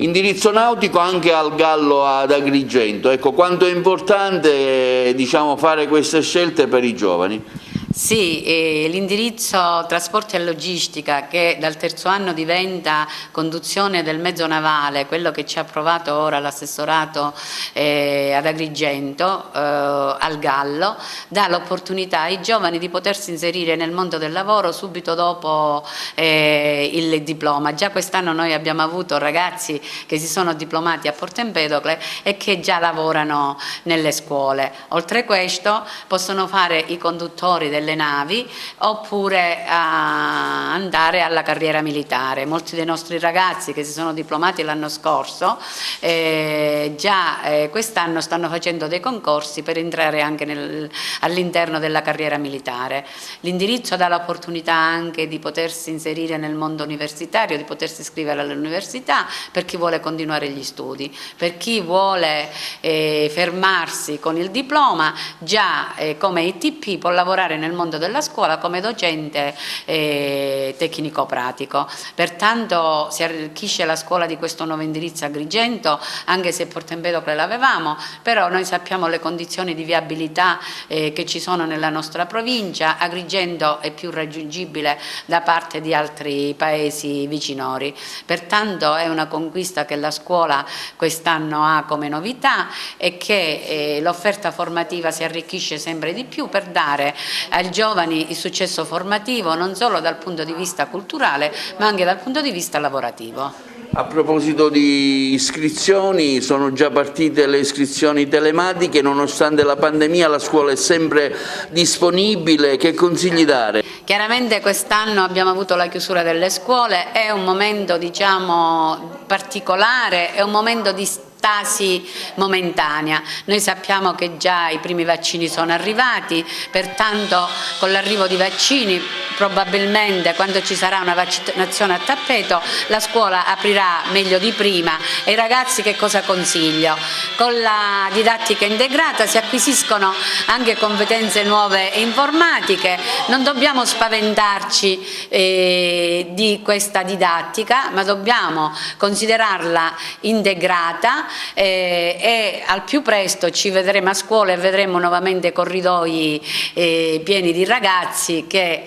Indirizzo nautico anche al Gallo ad Agrigento. Ecco, quanto è importante, diciamo, fare queste scelte per i giovani. Sì, l'indirizzo trasporti e logistica, che dal terzo anno diventa conduzione del mezzo navale, quello che ci ha approvato ora l'assessorato ad Agrigento, al Gallo, dà l'opportunità ai giovani di potersi inserire nel mondo del lavoro subito dopo il diploma. Già quest'anno noi abbiamo avuto ragazzi che si sono diplomati a Porto Empedocle e che già lavorano nelle scuole. Oltre a questo possono fare i conduttori delle navi oppure andare alla carriera militare. Molti dei nostri ragazzi che si sono diplomati l'anno scorso già quest'anno stanno facendo dei concorsi per entrare anche all'interno della carriera militare. L'indirizzo dà l'opportunità anche di potersi inserire nel mondo universitario, di potersi iscrivere all'università per chi vuole continuare gli studi, per chi vuole fermarsi con il diploma già come ITP può lavorare nel mondo della scuola come docente tecnico-pratico. Pertanto si arricchisce la scuola di questo nuovo indirizzo a Agrigento, anche se Porto Empedocle l'avevamo, però noi sappiamo le condizioni di viabilità che ci sono nella nostra provincia. Agrigento è più raggiungibile da parte di altri paesi vicinori, pertanto è una conquista che la scuola quest'anno ha come novità e che l'offerta formativa si arricchisce sempre di più per dare ai giovani il successo formativo non solo dal punto di vista culturale ma anche dal punto di vista lavorativo. A proposito di iscrizioni, sono già partite le iscrizioni telematiche, nonostante la pandemia la scuola è sempre disponibile. Che consigli dare? Chiaramente quest'anno abbiamo avuto la chiusura delle scuole, è un momento diciamo particolare, è un momento di stasi momentanea. Noi sappiamo che già i primi vaccini sono arrivati, pertanto con l'arrivo di vaccini probabilmente quando ci sarà una vaccinazione a tappeto la scuola aprirà meglio di prima. E ai ragazzi che cosa consiglio? Con la didattica integrata si acquisiscono anche competenze nuove e informatiche, non dobbiamo spaventarci di questa didattica ma dobbiamo considerarla integrata e al più presto ci vedremo a scuola e vedremo nuovamente corridoi pieni di ragazzi che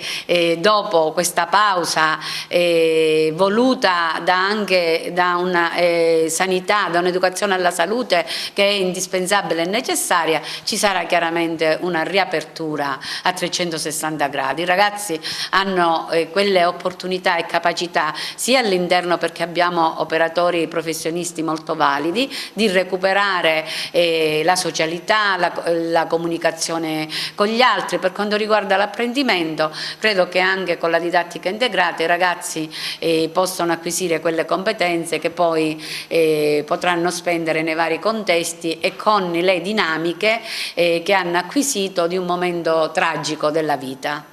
dopo questa pausa voluta anche da una sanità, da un'educazione alla salute che è indispensabile e necessaria, ci sarà chiaramente una riapertura a 360 gradi. I ragazzi hanno quelle opportunità e capacità sia all'interno, perché abbiamo operatori professionisti molto validi, di recuperare la socialità, la comunicazione con gli altri. Per quanto riguarda l'apprendimento, credo che anche con la didattica integrata i ragazzi possono acquisire quelle competenze che poi potranno spendere nei vari contesti e con le dinamiche che hanno acquisito di un momento tragico della vita.